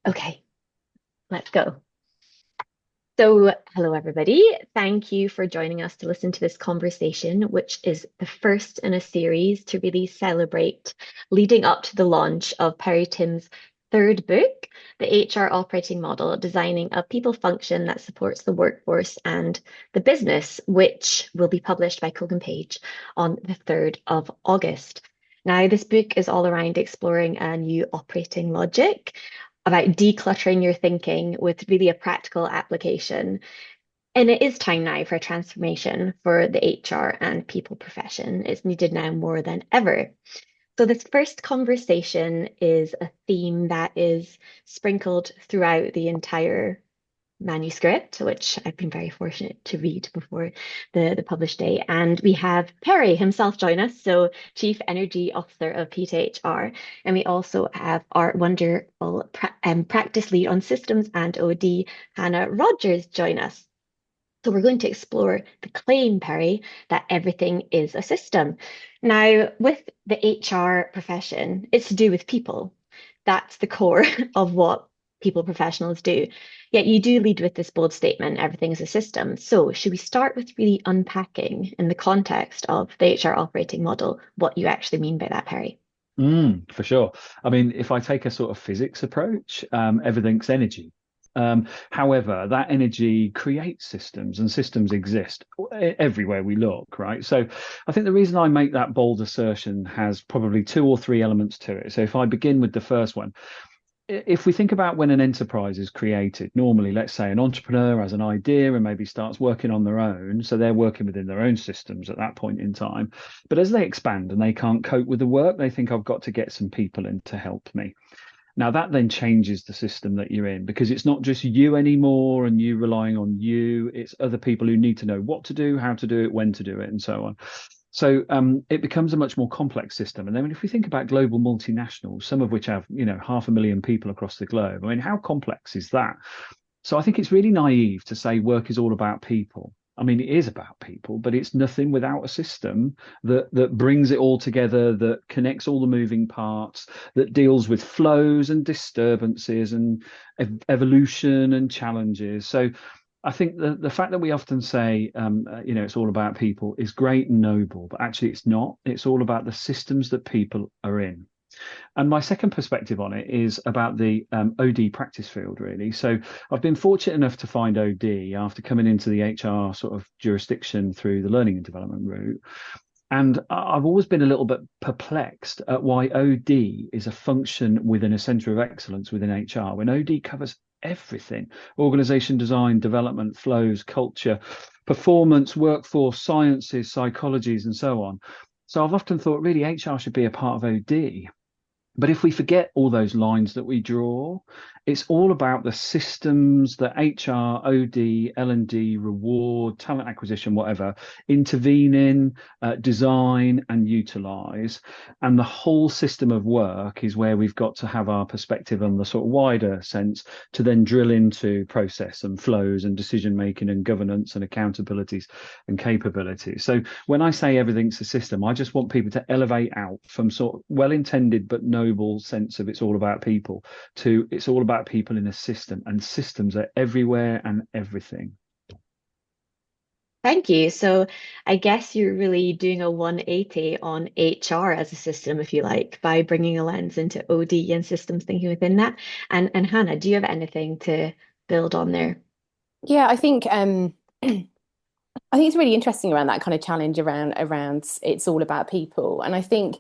Okay, let's go. So, hello, everybody. Thank you for joining us to listen to this conversation, which is the first in a series to really celebrate leading up to the launch of Perry Tim's third book, The HR Operating Model, Designing a People Function that Supports the Workforce and the Business, which will be published by Colgan Page on the 3rd of August. Now, this book is all around exploring a new operating logic about decluttering your thinking with really a practical application. And it is time now for a transformation for the HR and people profession. It's needed now more than ever. So, this first conversation is a theme that is sprinkled throughout the entire manuscript, which I've been very fortunate to read before the published day. And we have Perry himself join us, so Chief Energy Officer of PTHR. And we also have our wonderful practice lead on systems and OD, Hannah Rogers, join us. So we're going to explore the claim, Perry, that everything is a system. Now, with the HR profession, it's to do with people. That's the core of what people professionals do. Yet you do lead with this bold statement, everything is a system. So should we start with really unpacking in the context of the HR operating model, what you actually mean by that, Perry? For sure. I mean, if I take a sort of physics approach, everything's energy. However, that energy creates systems, and systems exist everywhere we look, right? So I think the reason I make that bold assertion has probably two or three elements to it. So if I begin with the first one, if we think about when an enterprise is created, normally, let's say an entrepreneur has an idea and maybe starts working on their own. So they're working within their own systems at that point in time. But as they expand and they can't cope with the work, they think, I've got to get some people in to help me. Now, that then changes the system that you're in because it's not just you anymore and you relying on you. It's other people who need to know what to do, how to do it, when to do it, and so on. So it becomes a much more complex system. And then if we think about global multinationals, some of which have, 500,000 people across the globe, I mean, how complex is that? So I think it's really naive to say work is all about people. I mean, it is about people, but it's nothing without a system that brings it all together, that connects all the moving parts, that deals with flows and disturbances and evolution and challenges. So I think the fact that we often say, it's all about people is great and noble, but actually it's not. It's all about the systems that people are in. And my second perspective on it is about the OD practice field, really. So I've been fortunate enough to find OD after coming into the HR sort of jurisdiction through the learning and development route. And I've always been a little bit perplexed at why OD is a function within a centre of excellence within HR, when OD covers everything: organization design, development, flows, culture, performance, workforce, sciences, psychologies, and so on. So I've often thought really HR should be a part of OD. But if we forget all those lines that we draw, it's all about the systems that HR, OD, L&D, reward, talent acquisition, whatever, intervene in, design and utilize. And the whole system of work is where we've got to have our perspective on the sort of wider sense to then drill into process and flows and decision making and governance and accountabilities and capabilities. So when I say everything's a system, I just want people to elevate out from sort of well-intended but noble sense of it's all about people to it's all about people in a system, and systems are everywhere and everything. Thank you. So I guess you're really doing a 180 on HR as a system, if you like, by bringing a lens into OD and systems thinking within that. And Hannah, do you have anything to build on there? Yeah, I think I think it's really interesting around that kind of challenge around it's all about people. And I think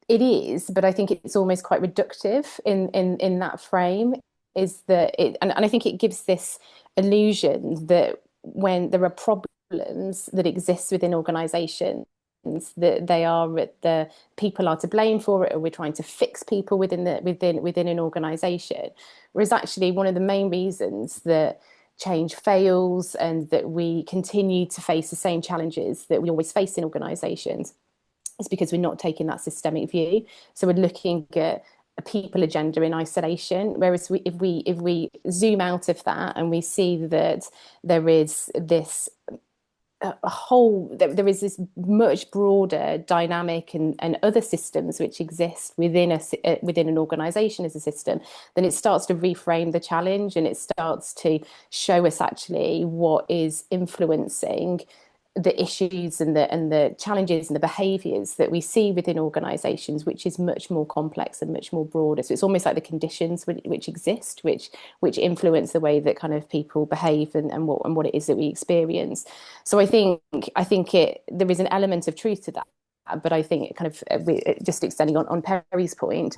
it is, but I think it's almost quite reductive in that frame, is that it and I think it gives this illusion that when there are problems that exist within organizations, that the people are to blame for it, or we're trying to fix people within an organization. Whereas actually one of the main reasons that change fails and that we continue to face the same challenges that we always face in organizations is because we're not taking that systemic view. So we're looking at a people agenda in isolation. Whereas if we zoom out of that and we see that there is this a whole, there is this much broader dynamic and other systems which exist within an organization as a system, then it starts to reframe the challenge, and it starts to show us actually what is influencing the issues and the challenges and the behaviors that we see within organizations, which is much more complex and much more broader. So it's almost like the conditions which exist, which influence the way that kind of people behave and what it is that we experience. So I think there is an element of truth to that, but I think it kind of just extending on Perry's point.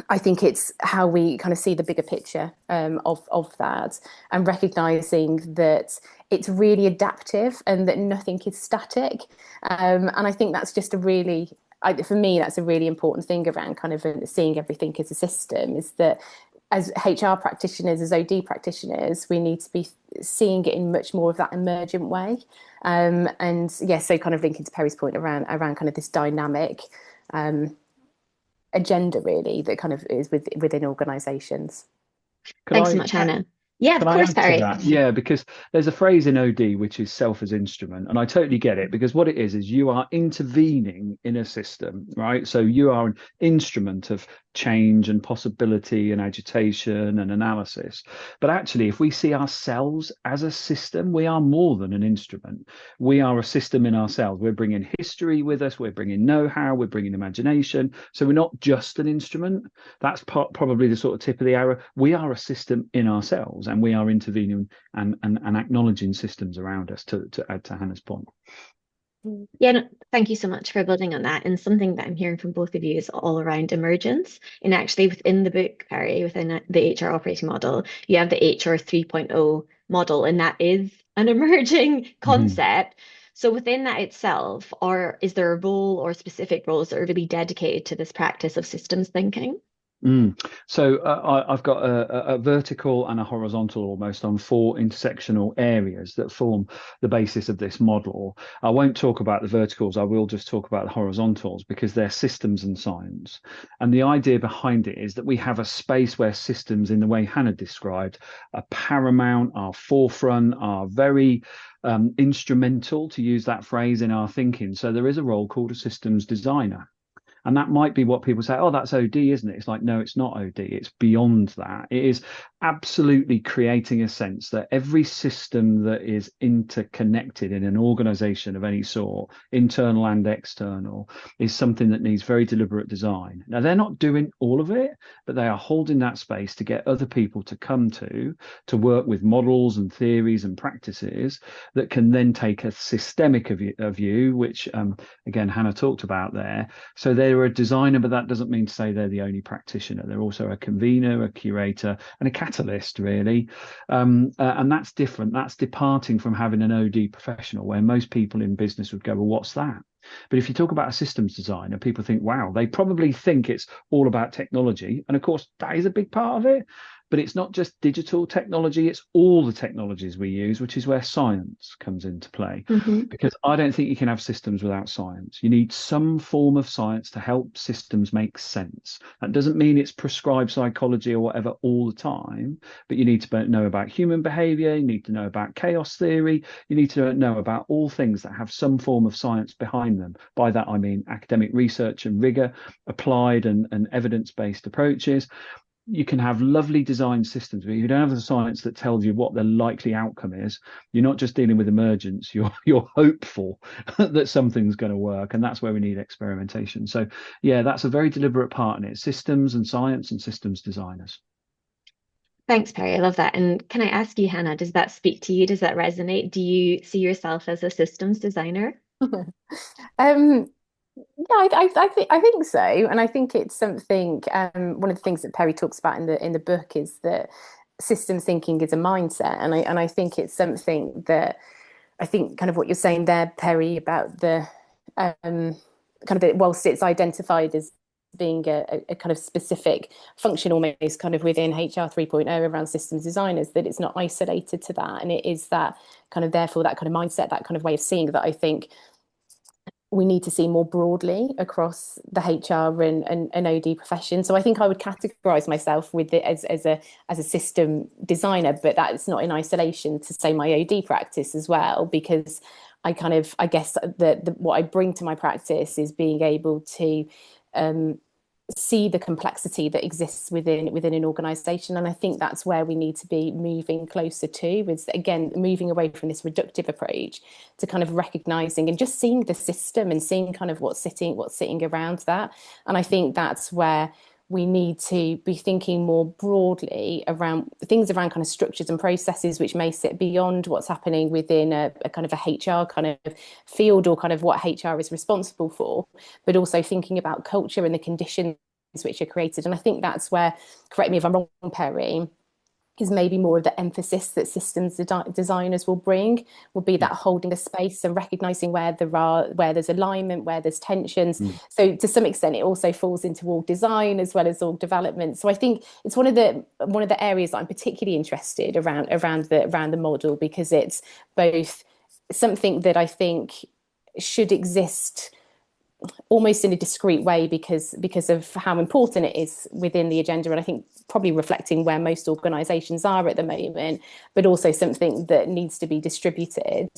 I think it's how we kind of see the bigger picture of that, and recognizing that it's really adaptive and that nothing is static. And I think that's just for me, that's a really important thing around kind of seeing everything as a system, is that as HR practitioners, as OD practitioners, we need to be seeing it in much more of that emergent way. And yeah, so kind of linking to Perry's point around kind of this dynamic agenda, really, that kind of is within organizations. Thanks so much, Hannah. Yeah, of course, Perry. Yeah, because there's a phrase in OD which is self as instrument, and I totally get it, because what it is you are intervening in a system, right? So you are an instrument of change and possibility and agitation and analysis. But actually, if we see ourselves as a system, we are more than an instrument. We are a system in ourselves. We're bringing history with us, we're bringing know-how, we're bringing imagination. So we're not just an instrument. That's probably the sort of tip of the arrow. We are a system in ourselves, and we are intervening and acknowledging systems around us, to add to Hannah's point. Yeah, no, thank you so much for building on that. And something that I'm hearing from both of you is all around emergence. And actually within the book, Perry, within the HR operating model, you have the HR 3.0 model, and that is an emerging concept. So within that itself, or is there a role or specific roles that are really dedicated to this practice of systems thinking? So I've got a vertical and a horizontal, almost, on 4 intersectional areas that form the basis of this model. I won't talk about the verticals. I will just talk about the horizontals, because they're systems and science. And the idea behind it is that we have a space where systems, in the way Hannah described, are paramount, are forefront, are very instrumental, to use that phrase, in our thinking. So there is a role called a systems designer. And that might be what people say, oh, that's OD, isn't it? It's like, no, it's not OD. It's beyond that. It is absolutely creating a sense that every system that is interconnected in an organization of any sort, internal and external, is something that needs very deliberate design. Now, they're not doing all of it, but they are holding that space to get other people to come to work with models and theories and practices that can then take a systemic view, which, again, Hannah talked about there. So they're a designer, but that doesn't mean to say they're the only practitioner. They're also a convener, a curator, and a catalyst, really. And that's different. That's departing from having an OD professional, where most people in business would go, well, what's that? But if you talk about a systems designer, people think, wow, they probably think it's all about technology. And of course, that is a big part of it. But it's not just digital technology, it's all the technologies we use, which is where science comes into play. Because I don't think you can have systems without science. You need some form of science to help systems make sense. That doesn't mean it's prescribed psychology or whatever all the time, but you need to know about human behavior, you need to know about chaos theory, you need to know about all things that have some form of science behind them. By that, I mean academic research and rigor, applied and evidence-based approaches. You can have lovely design systems, but if you don't have the science that tells you what the likely outcome is, you're not just dealing with emergence, you're hopeful that something's going to work. And that's where we need experimentation. So yeah, that's a very deliberate part in it. Systems and science and systems designers. Thanks, Perry. I love that. And can I ask you, Hannah, does that speak to you? Does that resonate? Do you see yourself as a systems designer? Yeah, I think so, and I think it's something. One of the things that Perry talks about in the book is that systems thinking is a mindset, and I think it's something that I think kind of what you're saying there, Perry, about the kind of whilst it's identified as being a kind of specific function almost kind of within HR 3.0 around systems designers, that it's not isolated to that, and it is that kind of therefore that kind of mindset, that kind of way of seeing that I think we need to see more broadly across the HR and OD profession. So I think I would categorize myself with it as a system designer, but that's not in isolation to say my OD practice as well, because I guess what I bring to my practice is being able to see the complexity that exists within an organization. And I think that's where we need to be moving closer to, is again moving away from this reductive approach to kind of recognizing and just seeing the system and seeing kind of what's sitting around that. And I think that's where we need to be thinking more broadly around things around kind of structures and processes which may sit beyond what's happening within a kind of a HR kind of field, or kind of what HR is responsible for, but also thinking about culture and the conditions which are created. And I think that's where, correct me if I'm wrong, Perry, is maybe more of the emphasis that systems designers will bring, will be that holding a space and recognizing where there's alignment, where there's tensions. So to some extent it also falls into org design as well as org development. So I think it's one of the areas that I'm particularly interested around the model, because it's both something that I think should exist almost in a discrete way because of how important it is within the agenda, and I think probably reflecting where most organisations are at the moment, but also something that needs to be distributed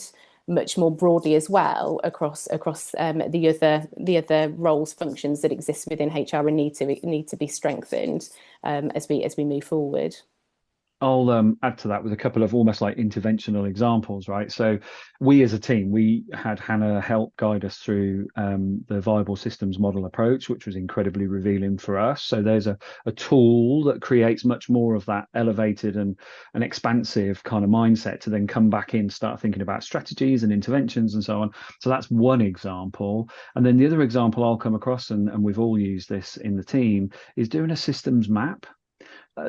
much more broadly as well across the other roles, functions that exist within HR and need to be strengthened as we move forward. I'll add to that with a couple of almost like interventional examples, right? So we as a team, we had Hannah help guide us through the viable systems model approach, which was incredibly revealing for us. So there's a tool that creates much more of that elevated and an expansive kind of mindset to then come back in, start thinking about strategies and interventions and so on. So that's one example. And then the other example I'll come across, and we've all used this in the team, is doing a systems map.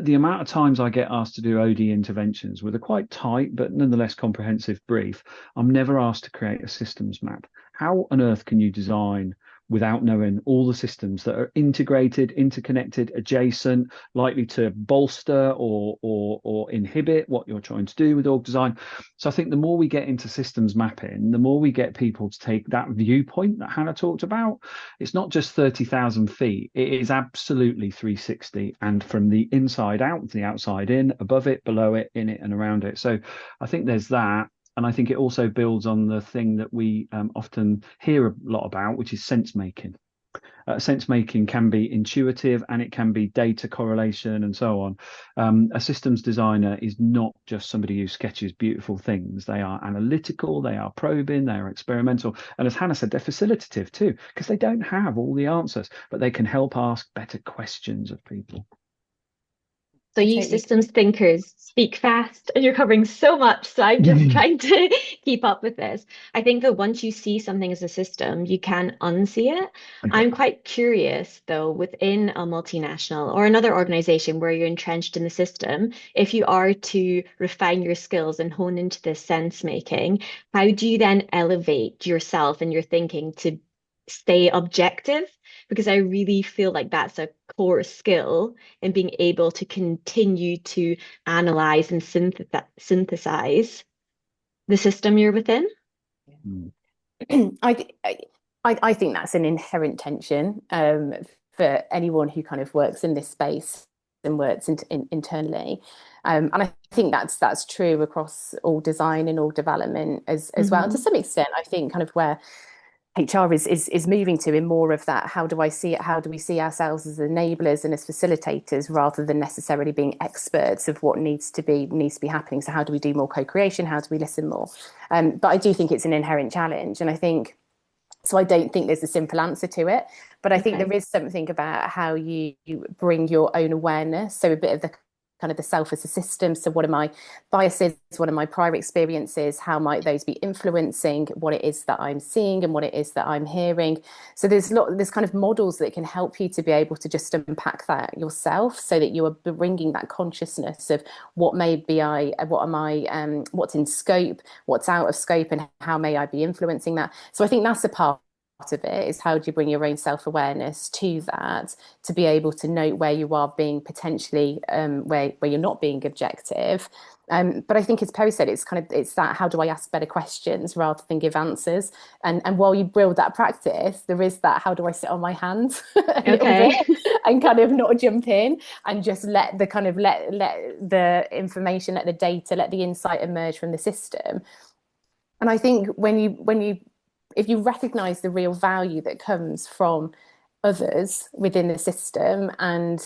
The amount of times I get asked to do OD interventions with a quite tight but nonetheless comprehensive brief, I'm never asked to create a systems map. How on earth can you design without knowing all the systems that are integrated, interconnected, adjacent, likely to bolster or inhibit what you're trying to do with org design? So I think the more we get into systems mapping, the more we get people to take that viewpoint that Hannah talked about. It's not just 30,000 feet. It is absolutely 360, and from the inside out, the outside in, above it, below it, in it, and around it. So I think there's that. And I think it also builds on the thing that we often hear a lot about, which is sense making. Sense making can be intuitive, and it can be data correlation and so on. A systems designer is not just somebody who sketches beautiful things. They are analytical, they are probing, they are experimental. And as Hannah said, they're facilitative too, because they don't have all the answers, but they can help ask better questions of people. So you systems thinkers speak fast, and you're covering so much. So I'm just trying to keep up with this. I think that once you see something as a system, you can unsee it. Okay. I'm quite curious, though, within a multinational or another organization where you're entrenched in the system, if you are to refine your skills and hone into this sense making, how do you then elevate yourself and your thinking to stay objective? Because I really feel like that's a core skill in being able to continue to analyze and synthesize the system you're within. I think that's an inherent tension for anyone who kind of works in this space and works internally. And I think that's true across all design and all development as well. And to some extent, I think kind of where HR is moving to in more of that, how do I see it? How do we see ourselves as enablers and as facilitators, rather than necessarily being experts of what needs to be happening? So how do we do more co-creation? How do we listen more? But I do think it's an inherent challenge, and I don't think there's a simple answer to it. But I think there is something about how you bring your own awareness. So a bit of the kind of the self as a system. So what are my biases? What are my prior experiences? How might those be influencing what it is that I'm seeing and what it is that I'm hearing? So there's kind of models that can help you to be able to just unpack that yourself, so that you are bringing that consciousness of what's in scope, what's out of scope, and how may I be influencing that. So I think that's a part of it is how do you bring your own self-awareness to that, to be able to note where you are being potentially where you're not being objective. But I think, as Perry said, it's that how do I ask better questions rather than give answers. And while you build that practice, there is that how do I sit on my hands a little bit and kind of not jump in and just let the information, let the data, let the insight emerge from the system. And I think if you recognize the real value that comes from others within the system and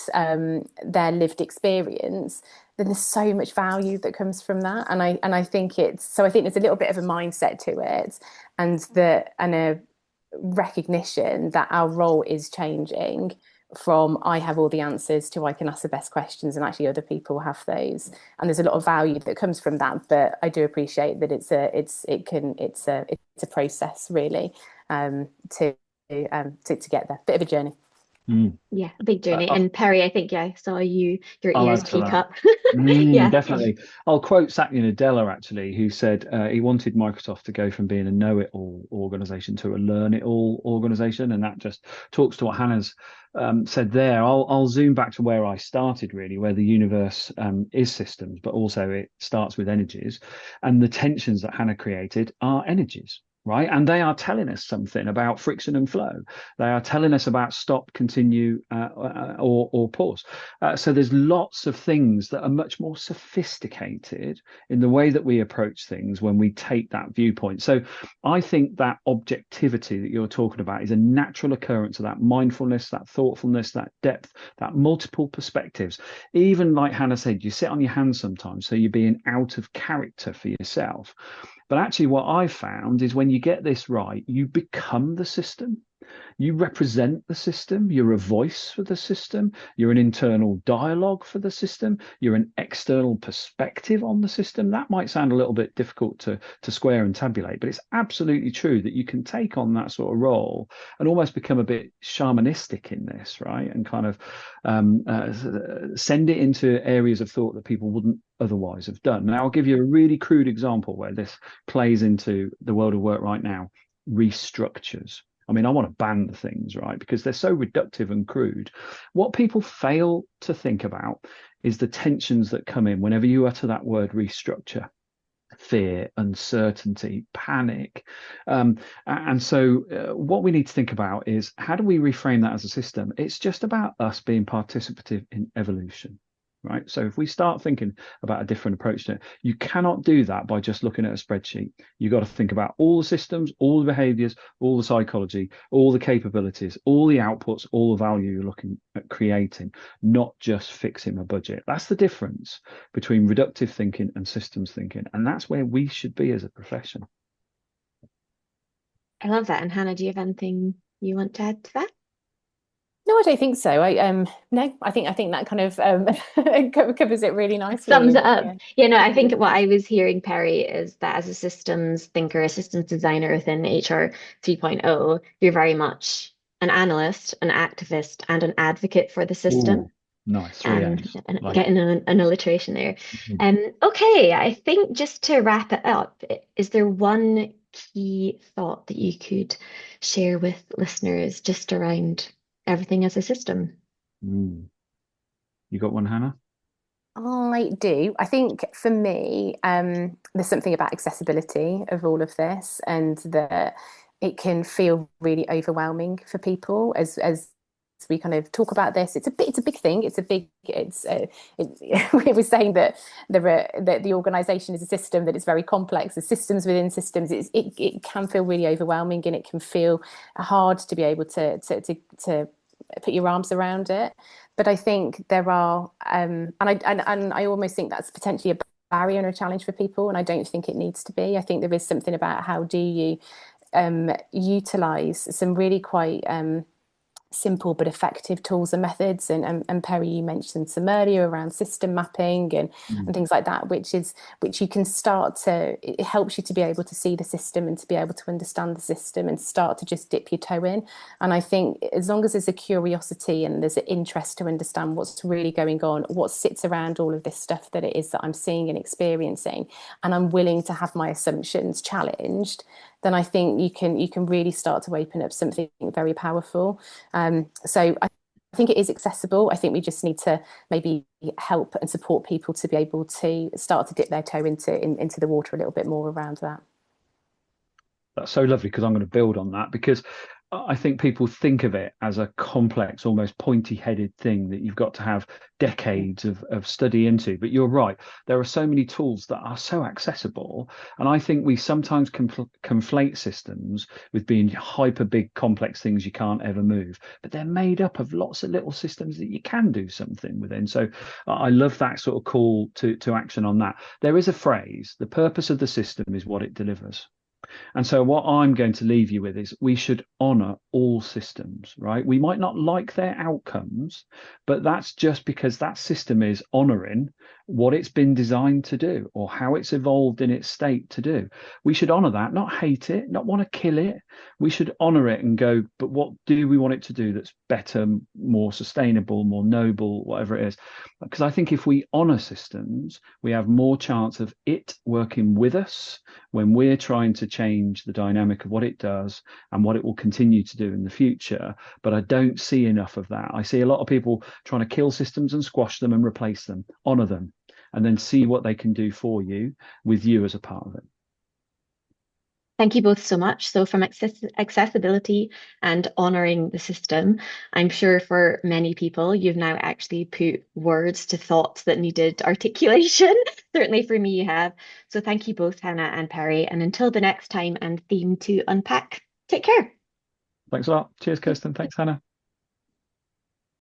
their lived experience, then there's so much value that comes from that. And I think I think there's a little bit of a mindset to it, and a recognition that our role is changing from I have all the answers to I can ask the best questions, and actually other people have those. And there's a lot of value that comes from that. But I do appreciate that it's a process really to get there. Bit of a journey. Yeah, a big journey. And Perry, I think I saw your ears peak up. Yeah, definitely. I'll quote Satya Nadella actually, who said he wanted Microsoft to go from being a know-it-all organization to a learn-it-all organization, and that just talks to what Hannah's said there. I'll zoom back to where I started, really, where the universe is systems, but also it starts with energies, and the tensions that Hannah created are energies. Right. And they are telling us something about friction and flow. They are telling us about stop, continue, or pause. So there's lots of things that are much more sophisticated in the way that we approach things when we take that viewpoint. So I think that objectivity that you're talking about is a natural occurrence of that mindfulness, that thoughtfulness, that depth, that multiple perspectives. Even like Hannah said, you sit on your hands sometimes, so you're being out of character for yourself. But actually, what I found is when you get this right, you become the system. You represent the system. You're a voice for the system. You're an internal dialogue for the system. You're an external perspective on the system. That might sound a little bit difficult to square and tabulate, but it's absolutely true that you can take on that sort of role and almost become a bit shamanistic in this, right? And kind of send it into areas of thought that people wouldn't otherwise have done. Now, I'll give you a really crude example where this plays into the world of work right now: restructures. I mean, I want to ban the things, right? Because they're so reductive and crude. What people fail to think about is the tensions that come in whenever you utter that word restructure: fear, uncertainty, panic. And so what we need to think about is, how do we reframe that as a system? It's just about us being participative in evolution. Right. So if we start thinking about a different approach to it, you cannot do that by just looking at a spreadsheet. You've got to think about all the systems, all the behaviors, all the psychology, all the capabilities, all the outputs, all the value you're looking at creating, not just fixing a budget. That's the difference between reductive thinking and systems thinking. And that's where we should be as a profession. I love that. And Hannah, do you have anything you want to add to that? No, I don't think so. No, I think that kind of covers it really nicely. Sums it up. Yeah, no, I think what I was hearing, Perry, is that as a systems thinker, a systems designer within HR 3.0, you're very much an analyst, an activist, and an advocate for the system. Ooh, nice. And getting an alliteration there. Okay, I think just to wrap it up, is there one key thought that you could share with listeners just around everything as a system? You got one, Hannah? I do. I think for me, there's something about accessibility of all of this, and that it can feel really overwhelming for people as we kind of talk about this. It's a big thing. We were saying that the organization is a system, that it's very complex. The systems within systems, it can feel really overwhelming, and it can feel hard to be able to put your arms around it. But I think there are, and I almost think that's potentially a barrier and a challenge for people, and I don't think it needs to be. I think there is something about how do you utilize some really quite simple but effective tools and methods, and Perry, you mentioned some earlier around system mapping and things like that, which you can start to, it helps you to be able to see the system and to be able to understand the system and start to just dip your toe in. And I think as long as there's a curiosity and there's an interest to understand what's really going on, what sits around all of this stuff that it is that I'm seeing and experiencing, and I'm willing to have my assumptions challenged, then I think you can really start to open up something very powerful. So I think it is accessible. I think we just need to maybe help and support people to be able to start to dip their toe into the water a little bit more around that. That's so lovely, because I'm going to build on that, because I think people think of it as a complex, almost pointy-headed thing that you've got to have decades of study into. But you're right, there are so many tools that are so accessible. And I think we sometimes conflate systems with being hyper big, complex things you can't ever move. But they're made up of lots of little systems that you can do something within. So I love that sort of call to action on that. There is a phrase: the purpose of the system is what it delivers. And so what I'm going to leave you with is we should honor all systems, right? We might not like their outcomes, but that's just because that system is honoring what it's been designed to do or how it's evolved in its state to do. We should honor that, not hate it, not want to kill it. We should honor it and go, but what do we want it to do that's better, more sustainable, more noble, whatever it is? Because I think if we honor systems, we have more chance of it working with us when we're trying to change the dynamic of what it does and what it will continue to do in the future. But I don't see enough of that. I see a lot of people trying to kill systems and squash them and replace them. Honor them, and then see what they can do for you with you as a part of it. Thank you both so much. So from accessibility and honoring the system, I'm sure for many people, you've now actually put words to thoughts that needed articulation. Certainly for me, you have. So thank you both, Hannah and Perry. And until the next time and theme to unpack, take care. Thanks a lot. Cheers, Kirsten. Thanks, Hannah.